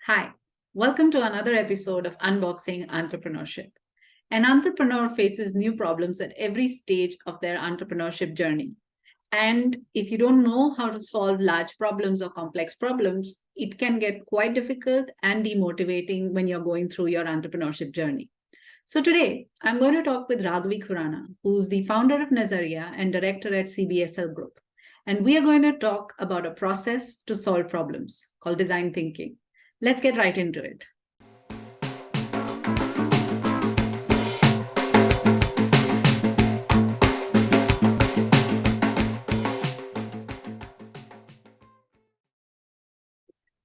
Hi, welcome to another episode of Unboxing Entrepreneurship. An entrepreneur faces new problems at every stage of their entrepreneurship journey. And if you don't know how to solve large problems or complex problems, it can get quite difficult and demotivating when you're going through your entrepreneurship journey. So today, I'm going to talk with Raghvi Khurana, who's the founder of Nazaria and director at CBSL Group. And we are going to talk about a process to solve problems called design thinking. Let's get right into it.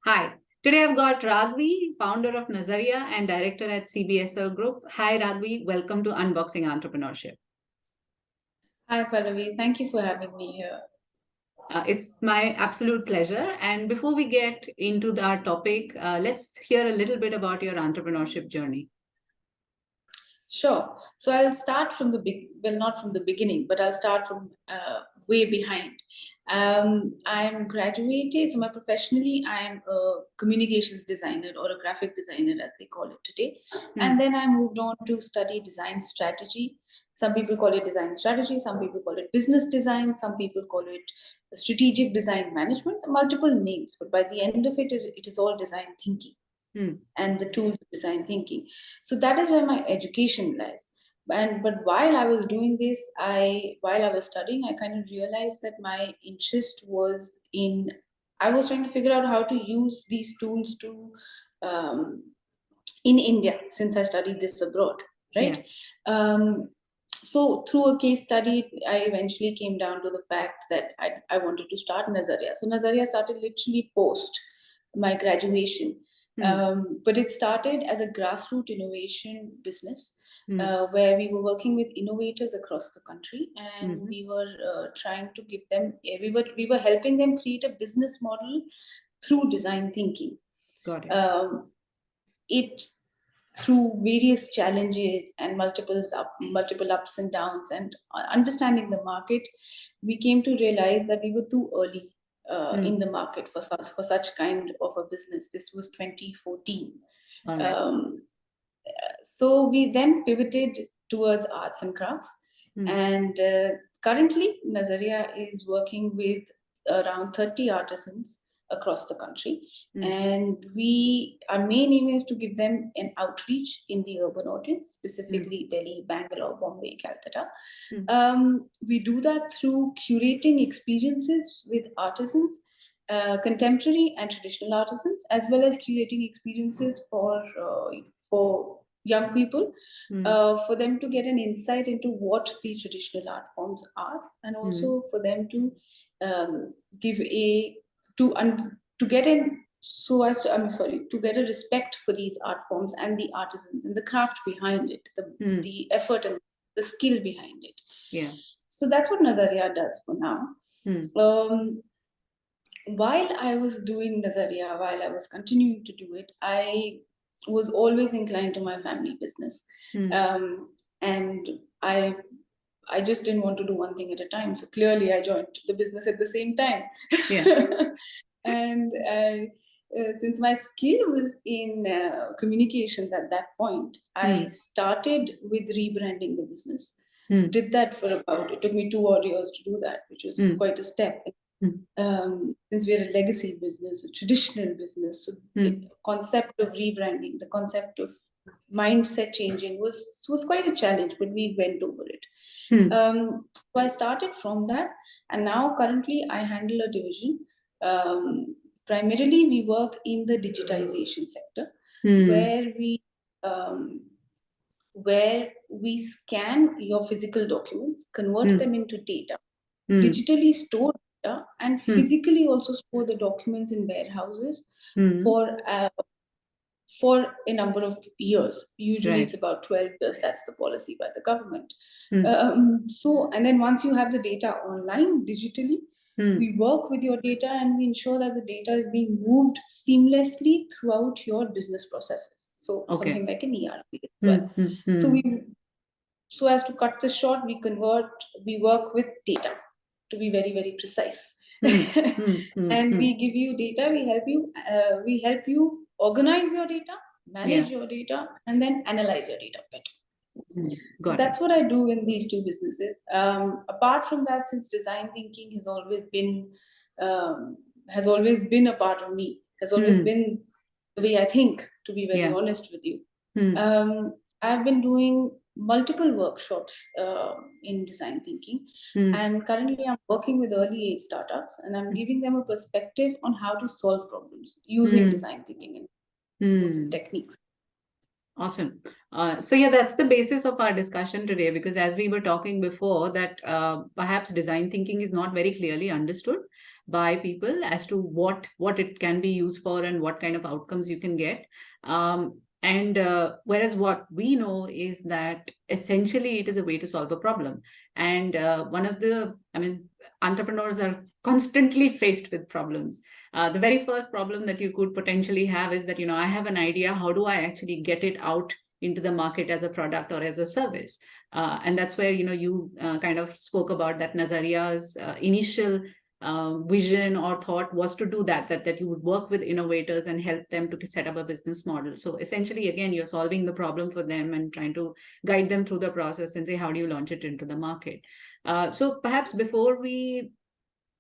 Hi, today I've got Raghvi, founder of Nazaria and director at CBSL Group. Hi, Raghvi, welcome to Unboxing Entrepreneurship. Hi, Pallavi. Thank you for having me here. It's my absolute pleasure. And before we get into our topic, let's hear a little bit about your entrepreneurship journey. Sure. So I'll start from not from the beginning, but I'll start from way behind. I'm graduated, so professionally, I'm a communications designer or a graphic designer, as they call it today. And then I moved on to study design strategy. Some people call it design strategy, some people call it business design, some people call it strategic design management, multiple names. But by the end of it is all design thinking. And the tools of design thinking. So that is where my education lies. But while I was doing this, while I was studying, I kind of realized that my interest was in I was trying to figure out how to use these tools to um, in India, since I studied this abroad, right? Yeah. So through a case study, I eventually came down to the fact that I wanted to start Nazaria. So Nazaria started literally post my graduation. But it started as a grassroots innovation business where we were working with innovators across the country, and we were trying to give them we were helping them create a business model through design thinking. Got it. It through various challenges and multiple ups and downs and understanding the market, we came to realize that we were too early in the market for such kind of a business. This was 2014. All right. So we then pivoted towards arts and crafts, and currently Nazaria is working with around 30 artisans across the country, and our main aim is to give them an outreach in the urban audience, specifically Delhi, Bangalore, Bombay, Calcutta. We do that through curating experiences with artisans, contemporary and traditional artisans, as well as curating experiences for young people, for them to get an insight into what the traditional art forms are, and also for them to give a to get in so as to to get a respect for these art forms and the artisans and the craft behind it, the effort and the skill behind it. Yeah. So that's what Nazaria does for now. While I was doing Nazaria, while I was continuing to do it, I was always inclined to my family business. And I just didn't want to do one thing at a time. So clearly I joined the business at the same time. Yeah. And since my skill was in communications at that point, I started with rebranding the business. Did that for it took me 2 odd years to do that, which was quite a step. Since we're a legacy business, a traditional business, so the concept of rebranding, the concept of mindset changing was quite a challenge, but we went over it. So I started from that, and now currently I handle a division. Primarily, we work in the digitization sector, um, where we scan your physical documents, convert them into data, digitally store data, and physically also store the documents in warehouses for a number of years. Usually it's about 12 years. That's the policy by the government. And then once you have the data online digitally, we work with your data and we ensure that the data is being moved seamlessly throughout your business processes. So something like an ERP as well. So as to cut this short, we work with data, to be very, very precise. And we give you data, we help you organize your data, manage your data, and then analyze your data better. So Got it. that's what I do in these two businesses. Apart from that, since design thinking has always been a part of me, has always been the way I think, to be very Yeah. honest with you. Hmm. I've been doing multiple workshops in design thinking, and currently I'm working with early age startups, and I'm giving them a perspective on how to solve problems using design thinking and those techniques. Awesome. So yeah, that's the basis of our discussion today, because as we were talking before, that perhaps design thinking is not very clearly understood by people as to what it can be used for and what kind of outcomes you can get. And whereas what we know is that essentially it is a way to solve a problem. And entrepreneurs are constantly faced with problems. The very first problem that you could potentially have is that, I have an idea, how do I actually get it out into the market as a product or as a service? And that's where, you kind of spoke about that Nazaria's initial vision or thought was to do that you would work with innovators and help them to set up a business model. So essentially, again, you're solving the problem for them and trying to guide them through the process and say, how do you launch it into the market? So perhaps before we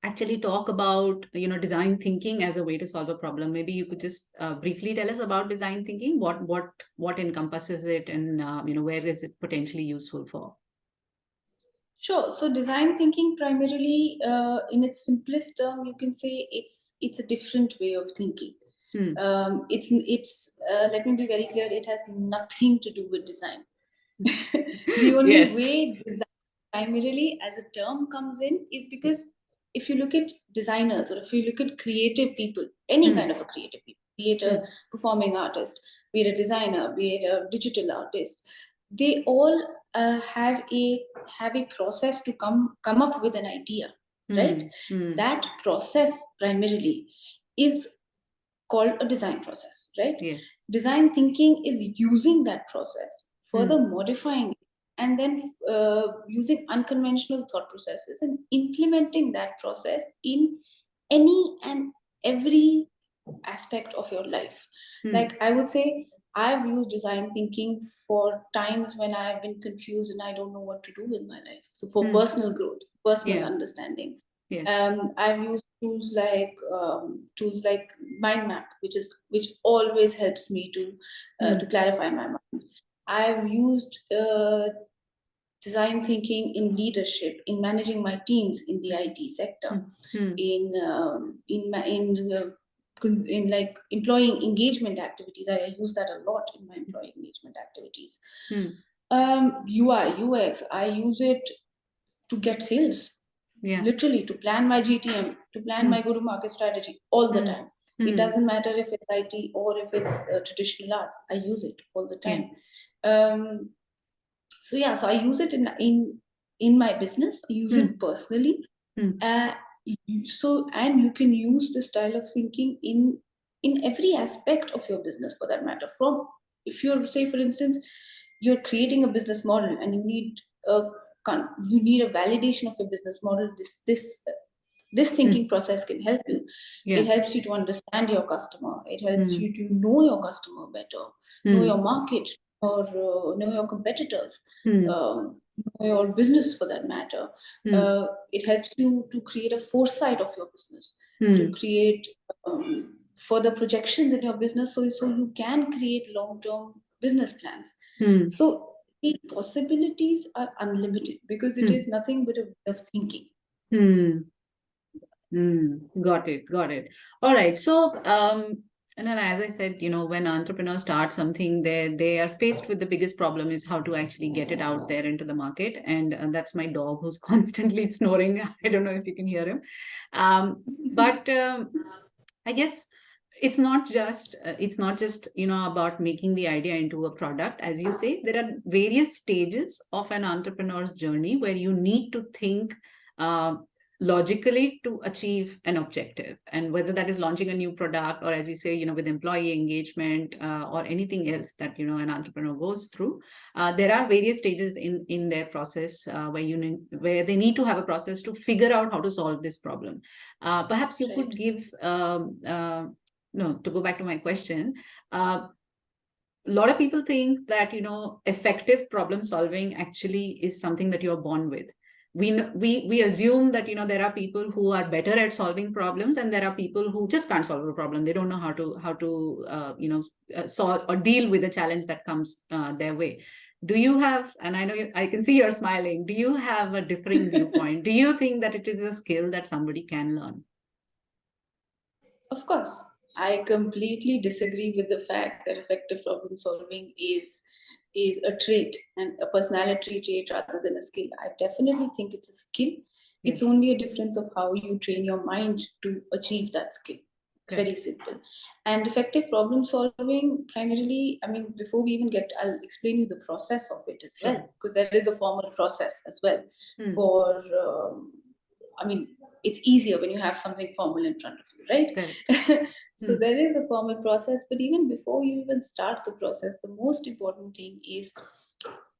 actually talk about design thinking as a way to solve a problem, maybe you could just briefly tell us about design thinking, what encompasses it, and where is it potentially useful for? Sure. So design thinking primarily, in its simplest term, you can say it's a different way of thinking. It's let me be very clear. It has nothing to do with design. The only Yes. way design primarily as a term comes in is because if you look at designers, or if you look at creative people, any kind of a creative people, be it a performing artist, be it a designer, be it a digital artist, they all have a process to come up with an idea, right? That process primarily is called a design process, right? Yes. Design thinking is using that process, further modifying it, and then using unconventional thought processes and implementing that process in any and every aspect of your life. Like I would say, I've used design thinking for times when I've been confused and I don't know what to do with my life. So for personal growth, personal understanding, Yes. I've used tools like mind map, which always helps me to clarify my mind. I've used design thinking in leadership, in managing my teams in the IT sector, in like employee engagement activities. I use that a lot in my employee engagement activities. UI UX, I use it to get sales, literally to plan my GTM, to plan my go-to-market strategy all the time. It doesn't matter if it's IT or if it's traditional arts. I use it all the time. So I use it in my business. I use it personally. And you can use this style of thinking in every aspect of your business, for that matter. From, if you're, say for instance, you're creating a business model and a you need a validation of your business model. This thinking process can help you. It helps you to understand your customer. It helps you to know your customer better, know your market, or know your competitors, know your business, for that matter. It helps you to create a foresight of your business, to create further projections in your business, so you can create long-term business plans. So the possibilities are unlimited because it is nothing but a way of thinking. Got it. All right. So, and then as I said, when entrepreneurs start something, they are faced with the biggest problem is how to actually get it out there into the market. And that's my dog who's constantly snoring. I don't know if you can hear him. But I guess it's not just about making the idea into a product. As you say, there are various stages of an entrepreneur's journey where you need to think uh, logically to achieve an objective, and whether that is launching a new product, or as you say, with employee engagement, or anything else that an entrepreneur goes through. There are various stages in their process, where they need to have a process to figure out how to solve this problem. Perhaps you could give no, to go back to my question, a lot of people think that, effective problem solving actually is something that you're born with. We assume that, there are people who are better at solving problems, and there are people who just can't solve a problem. They don't know how to solve or deal with a challenge that comes their way. Do you have, and I know I can see you're smiling, do you have a differing viewpoint? Do you think that it is a skill that somebody can learn? Of course, I completely disagree with the fact that effective problem solving is a trait and a personality trait rather than a skill. I definitely think it's a skill. It's Yes. only a difference of how you train your mind to achieve that skill. Very Correct. simple. And effective problem solving, primarily, I mean, before we even get, I'll explain you the process of it as Sure. well, because there is a formal process as well Hmm. for, I mean, it's easier when you have something formal in front of you, right? Correct. So Hmm. there is a formal process, but even before you even start the process, the most important thing is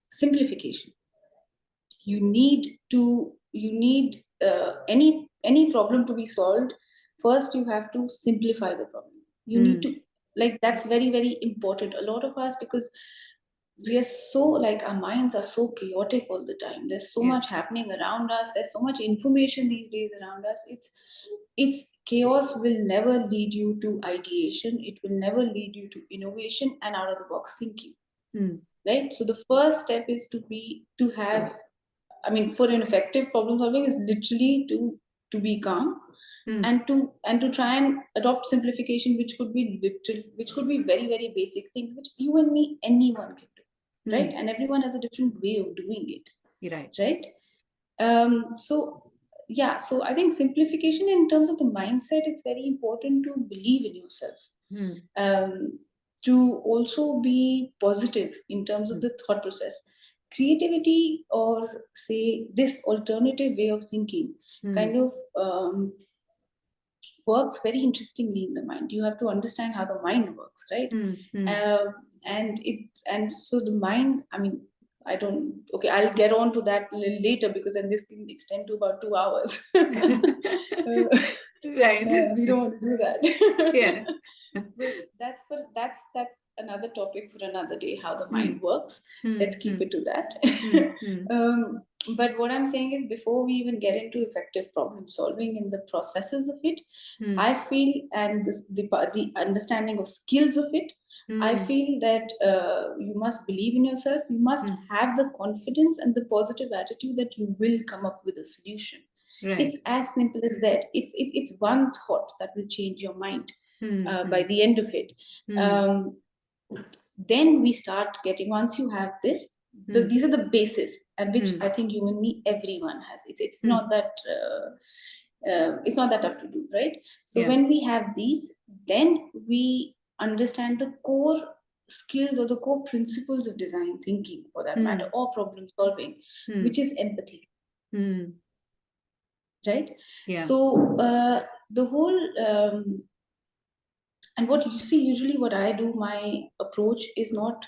simplification. You need any problem to be solved. First, you have to simplify the problem. You need Hmm. to, like, that's very very important. A lot of us, because we are so, like, our minds are so chaotic all the time. There's so Yeah. much happening around us. There's so much information these days around us. It's chaos will never lead you to ideation. It will never lead you to innovation and out of the box thinking, Hmm. right? So the first step is to have, I mean, for an effective problem solving is literally to be calm, Hmm. and to try and adopt simplification, which could be very very basic things which you and me, anyone can do, right? Hmm. And everyone has a different way of doing it, You're right. right? So yeah, so I think simplification in terms of the mindset, it's very important to believe in yourself, Hmm. um, to also be positive in terms of Hmm. the thought process. Creativity, or say this alternative way of thinking, Hmm. kind of works very interestingly in the mind. You have to understand how the mind works, right? Hmm. Hmm. And so the mind, I mean, I don't, okay, I'll get on to that a little later, because then this can extend to about 2 hours. Right. We don't want to do Yeah. that. But that's another topic for another day, how the Hmm. mind works. Hmm. Let's keep Hmm. it to that. Hmm. Hmm. But what I'm saying is, before we even get into effective problem solving and the processes of it, Hmm. I feel, and the understanding of skills of it, I Hmm. feel that you must believe in yourself. You must Hmm. have the confidence and the positive attitude that you will come up with a solution. Right. It's as simple as that. It's one thought that will change your mind Hmm. by Hmm. the end of it. Hmm. Um, then we start getting, once you have this, Hmm. these are the bases, and which Hmm. I think you and me, everyone has. It's Hmm. not that it's not that tough to do, right? So Yeah. when we have these, then we understand the core skills or the core principles of design thinking, for that matter, Hmm. or problem solving, which Hmm. is empathy, Hmm. right? Yeah. So the whole and what you see, usually what I do, my approach is not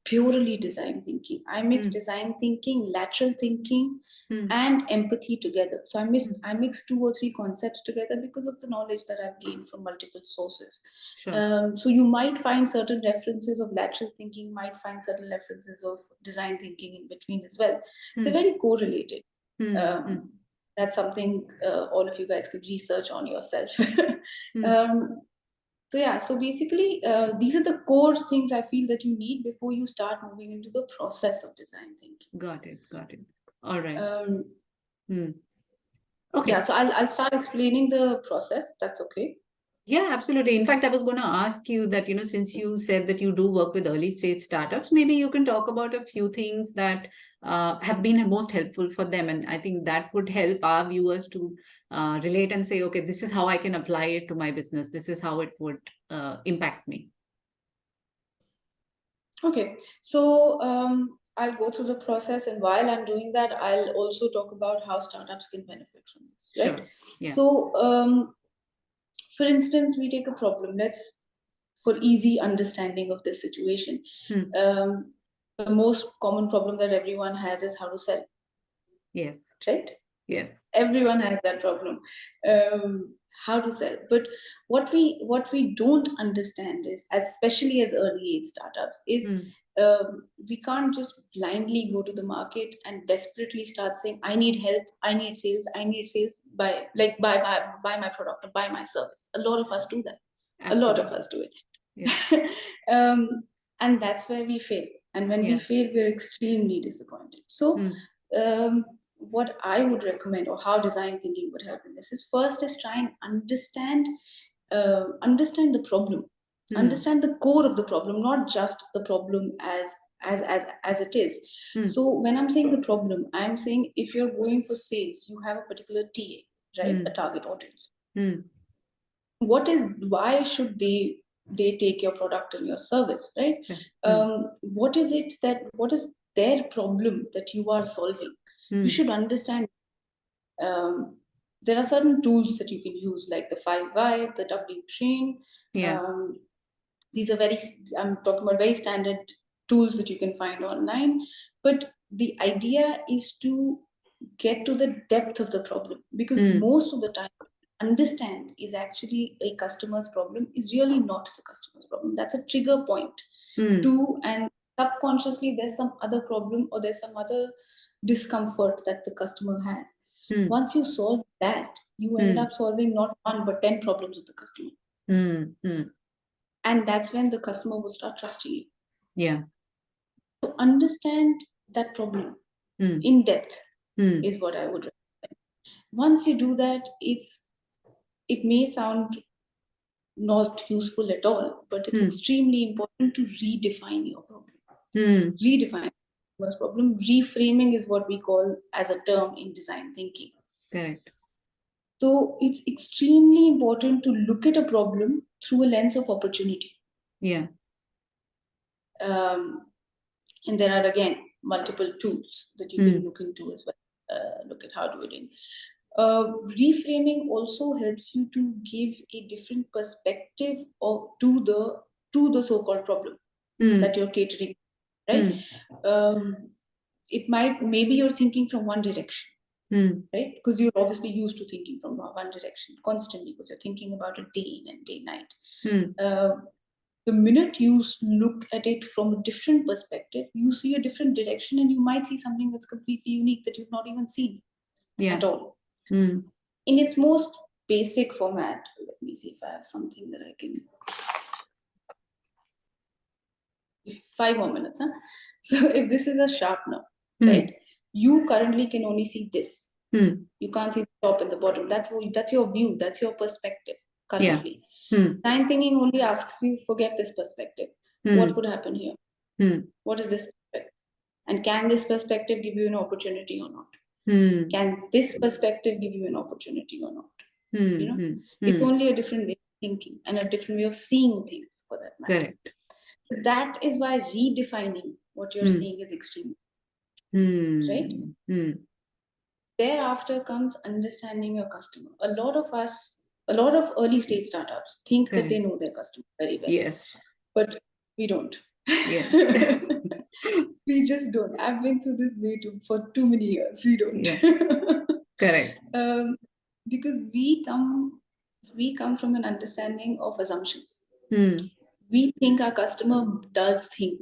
purely design thinking. I mix Hmm. design thinking, lateral thinking, Hmm. and empathy together. So Hmm. I mix two or three concepts together because of the knowledge that I've gained from multiple sources. Sure. So you might find certain references of lateral thinking, might find certain references of design thinking in between as well. They're Hmm. very correlated. Hmm. Hmm. Um, that's something all of you guys could research on yourself. Hmm. um, so yeah, so basically, these are the core things I feel that you need before you start moving into the process of design thinking. Got it. Got it. All right. Um, Hmm. yeah, Okay. so I'll start explaining the process. That's okay. Yeah, absolutely. In fact, I was going to ask you that, since you said that you do work with early stage startups, maybe you can talk about a few things that have been most helpful for them. And I think that would help our viewers to relate and say, okay, this is how I can apply it to my business. This is how it would impact me. Okay, so I'll go through the process, and while I'm doing that, I'll also talk about how startups can benefit from this, right? Sure. Yeah. So, for instance, we take a problem. Let's, for easy understanding of this situation, Hmm. the most common problem that everyone has is how to sell, Yes. right? Yes. Everyone has that problem. How to sell. But what we don't understand is, especially as early age startups, is Mm. we can't just blindly go to the market and desperately start saying, I need help, I need sales, buy my product or buy my service. A lot of us do that. A lot of Absolutely. us do Yes. it. um, and that's where we fail. And when we Yeah. fail, we're extremely disappointed. So Mm. what I would recommend, or how design thinking would help in this, is first is try and understand the problem, Mm. understand the core of the problem, not just the problem as it is. Mm. So when I'm saying the problem, I'm saying if you're going for sales, you have a particular TA, right? A Mm. target audience. Mm. Why should they take your product and your service, right? Yeah. Mm. What is their problem that you are solving? You Mm. should understand. There are certain tools that you can use, like the 5 why, the W train. Yeah. um, these are I'm talking about very standard tools that you can find online, but the idea is to get to the depth of the problem, because Mm. most of the time understand is actually a customer's problem is really not the customer's problem. That's a trigger point Mm. to, and subconsciously there's some other problem or there's some other discomfort that the customer has. Mm. Once you solve that, you end Mm. up solving not one but 10 problems of the customer, Mm. Mm. and that's when the customer will start trusting you. Yeah. So understand that problem Mm. in depth Mm. is what I would recommend. Once you do that, it may sound not useful at all, but it's Mm. extremely important to redefine your problem. Mm. Redefine your problem. Reframing is what we call as a term in design thinking. Correct. So it's extremely important to look at a problem through a lens of opportunity. Yeah. Um, and there are again multiple tools that you can Mm. look into as well. Look at how to do it in. Reframing also helps you to give a different perspective of to the so-called problem Mm. that you're catering, right? Mm. Um, it might, maybe you're thinking from one direction, Mm. right? Because you're obviously used to thinking from one direction constantly, because you're thinking about it day in and day night. Mm. The minute you look at it from a different perspective, you see a different direction, and you might see something that's completely unique that you've not even seen Yeah. at all. Mm. In its most basic format, let me see if I have something that I can. 5 more minutes, huh? So if this is a sharpener, Mm. right? You currently can only see this. Mm. You can't see the top and the bottom. That's your view. That's your perspective Yeah. currently. Mm. Design thinking only asks you, forget this perspective. What Mm. could happen here? Mm. What is this perspective? And can this perspective give you an opportunity or not? Mm. Can this perspective give you an opportunity or not? You know, Mm. it's Mm. only a different way of thinking and a different way of seeing things, for that matter. Correct. That is why redefining what you're Mm. seeing is extreme, right? Mm. Mm. Thereafter comes understanding your customer. A lot of early stage startups think that they Correct. know their customer very well, Yes. but we don't. Yes. We just don't. I've been through this way too for too many years. We don't. Yeah. Correct. Because we come from an understanding of assumptions. Mm. We think our customer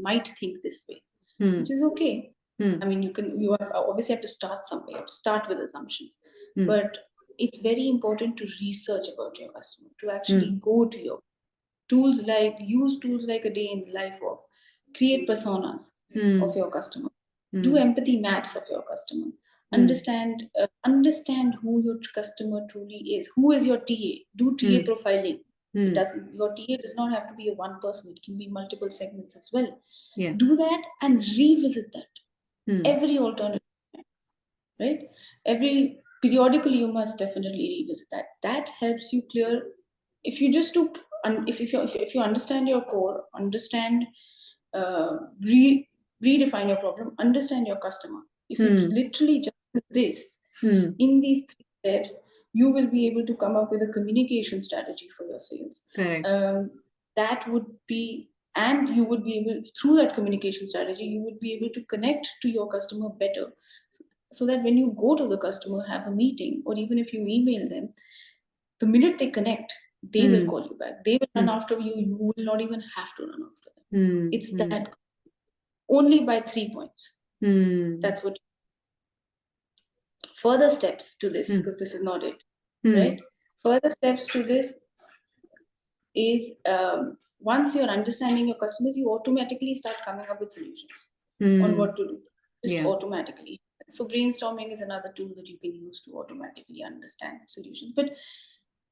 might think this way, Mm. which is okay. I Mm. mean, you obviously have to start somewhere. You have to start with assumptions, Mm. but it's very important to research about your customer, to actually Mm. go to your use tools like a day in the life of, create personas of Mm. your customer, do Mm. empathy maps of your customer, Mm. understand who your customer truly is, who is your TA, do TA Mm. profiling. It Mm. doesn't Your TA does not have to be a one person, it can be multiple segments as well. Yes. Do that and revisit that Mm. every alternate, right? Every periodically you must definitely revisit that. That helps you clear. If you just do, and if you understand your core, understand, uh, re, redefine your problem, understand your customer. If you Mm. literally just do this Mm. in these 3 steps, you will be able to come up with a communication strategy for your sales. Correct. That would be, and you would be able, through that communication strategy, you would be able to connect to your customer better. so that when you go to the customer, have a meeting, or even if you email them, the minute they connect, they will call you back. They will run after you. You will not even have to run after them. It's that only by 3 points. That's what. Further steps to this, because this is not it, right? Further steps to this is once you're understanding your customers, you automatically start coming up with solutions on what to do, just automatically. So brainstorming is another tool that you can use to automatically understand solutions, but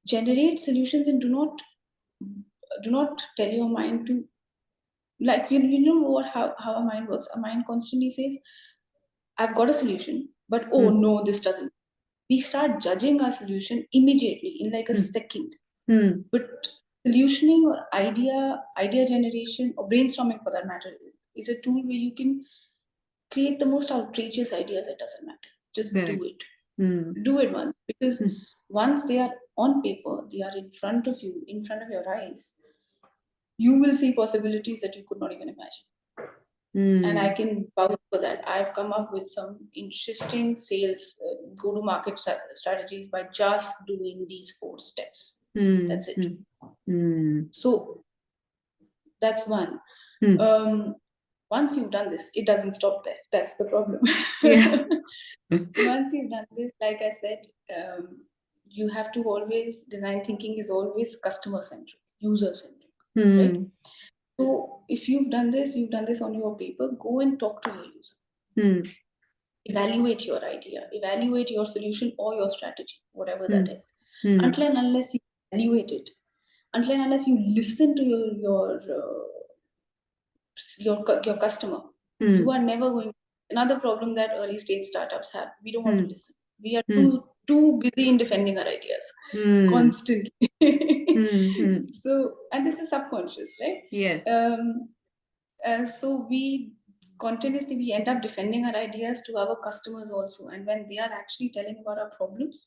generate solutions, and do not tell your mind to, like, you know what, how a mind works. A mind constantly says, I've got a solution, but oh no, this doesn't. We start judging our solution immediately in like a second. But solutioning or idea generation or brainstorming for that matter is a tool where you can create the most outrageous ideas. It doesn't matter. Just do it. Do it once, because once they are on paper, they are in front of you, in front of your eyes, you will see possibilities that you could not even imagine. And I can vouch for that. I've come up with some interesting sales go-to-market strategies by just doing these 4 steps. That's it. So that's one. Once you've done this, it doesn't stop there. That's the problem. Once you've done this, like I said, you have to always, design thinking is always customer-centric, user-centric, right? So if you've done this on your paper, go and talk to your user. Evaluate your idea, evaluate your solution or your strategy, whatever that is. Until and unless you evaluate it, until and unless you listen to your customer, you are never going. Another problem that early stage startups have, we don't want to listen. We are too busy in defending our ideas constantly. So, and this is subconscious, right? Yes. So we continuously end up defending our ideas to our customers also, and when they are actually telling about our problems,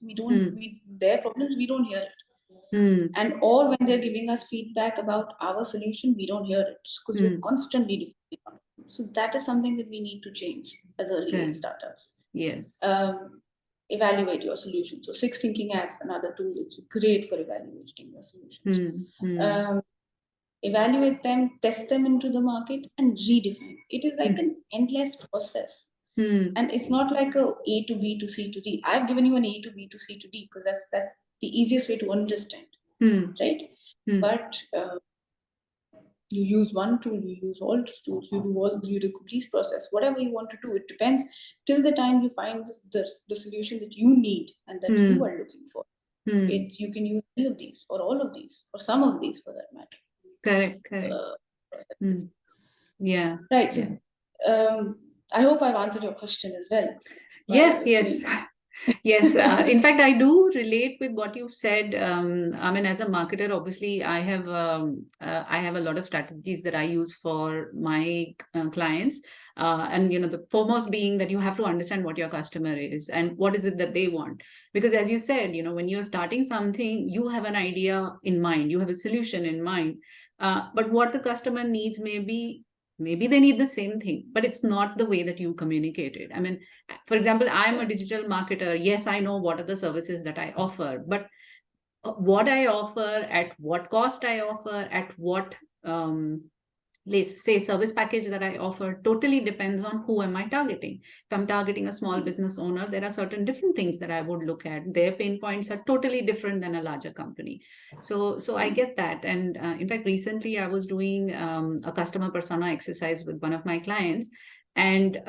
their problems, we don't hear it. And or when they're giving us feedback about our solution, we don't hear it because we're constantly defending our problems. So that is something that we need to change as early age startups. Yes. Evaluate your solution. So 6 thinking acts, another tool. It's great for evaluating your solutions. Evaluate them, test them into the market, and redefine. It is like an endless process. And it's not like A to B to C to D. I've given you an A to B to C to D because that's the easiest way to understand, right? But you use one tool, you use all tools, you do all the complete process, whatever you want to do. It depends till the time you find the solution that you need and that you are looking for. You can use any of these or all of these or some of these for that matter. Correct. Yeah. Right. So I hope I've answered your question as well. Yes. Yes. In fact, I do relate with what you've said. I mean, as a marketer, obviously, I have a lot of strategies that I use for my clients. And the foremost being that you have to understand what your customer is and what is it that they want. Because as you said, when you're starting something, you have an idea in mind, you have a solution in mind. But what the customer needs maybe they need the same thing, but it's not the way that you communicate it. I mean, for example, I'm a digital marketer. Yes, I know what are the services that I offer, but what I offer, at what cost I offer, at what let's say service package that I offer totally depends on who am I targeting. If I'm targeting a small business owner, there are certain different things that I would look at. Their pain points are totally different than a larger company. So I get that. And in fact, recently I was doing a customer persona exercise with one of my clients, and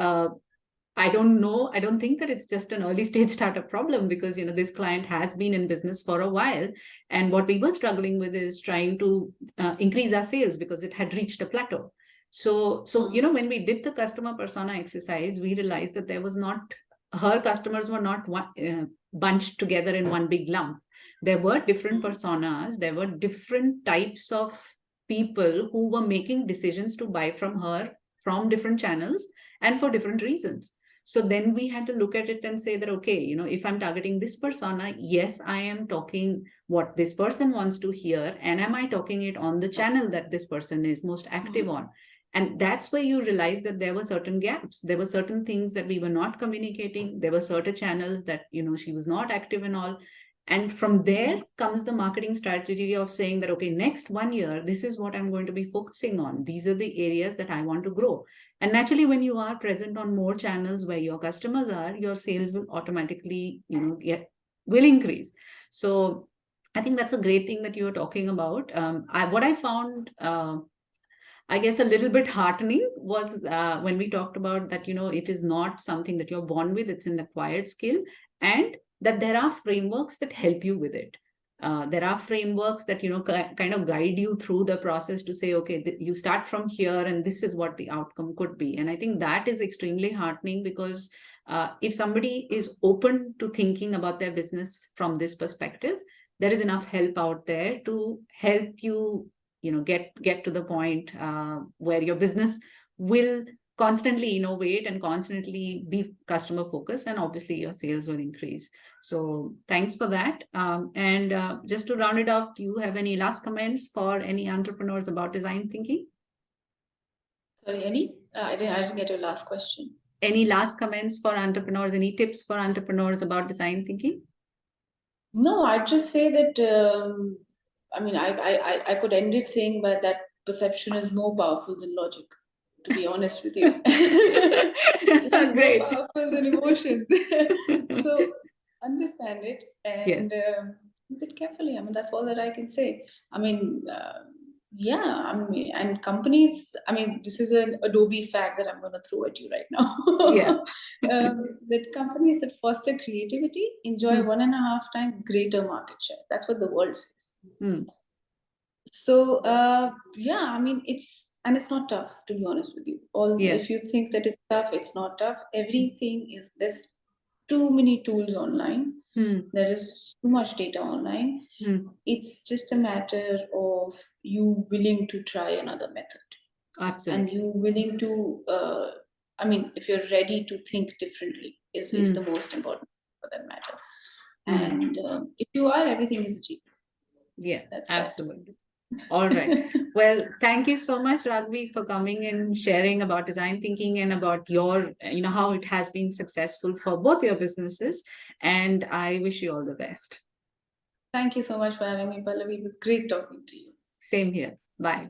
I don't think that it's just an early stage startup problem, because this client has been in business for a while, and what we were struggling with is trying to increase our sales because it had reached a plateau. So when we did the customer persona exercise, we realized that her customers were not bunched together in one big lump. There were different personas, there were different types of people who were making decisions to buy from her from different channels and for different reasons. So then we had to look at it and say that, okay, if I'm targeting this persona, yes, I am talking what this person wants to hear. And am I talking it on the channel that this person is most active on? And that's where you realize that there were certain gaps. There were certain things that we were not communicating. There were certain channels that, she was not active in all. And from there comes the marketing strategy of saying that, okay, next 1 year, this is what I'm going to be focusing on. These are the areas that I want to grow. And naturally, when you are present on more channels where your customers are, your sales will automatically, will increase. So I think that's a great thing that you're talking about. What I found, I guess, a little bit heartening was when we talked about that, it is not something that you're born with, it's an acquired skill, and that there are frameworks that help you with it. There are frameworks that, kind of guide you through the process to say, okay, you start from here and this is what the outcome could be. And I think that is extremely heartening because if somebody is open to thinking about their business from this perspective, there is enough help out there to help you get to the point where your business will constantly innovate and constantly be customer focused, and obviously your sales will increase. So thanks for that. And just to round it off, do you have any last comments for any entrepreneurs about design thinking? Sorry, any? I didn't get your last question. Any last comments for entrepreneurs? Any tips for entrepreneurs about design thinking? No, I'd just say that I could end it saying that perception is more powerful than logic, to be honest with you. It is Great. more powerful than emotions. So understand it and use it carefully. I mean, that's all that I can say. I mean, and companies, I mean, this is an Adobe fact that I'm going to throw at you right now. Yeah. That companies that foster creativity enjoy 1.5 times greater market share. That's what the world says. So, I mean, it's not tough, to be honest with you. If you think that it's tough, it's not tough. Everything is, there's too many tools online. There is too much data online. It's just a matter of you willing to try another method. Absolutely. And you willing to, if you're ready to think differently is the most important for that matter. And if you are, everything is achievable. Yeah, that's absolutely. All right. Well, thank you so much, Raghvi, for coming and sharing about design thinking and about your, how it has been successful for both your businesses. And I wish you all the best. Thank you so much for having me, Pallavi. It was great talking to you. Same here. Bye.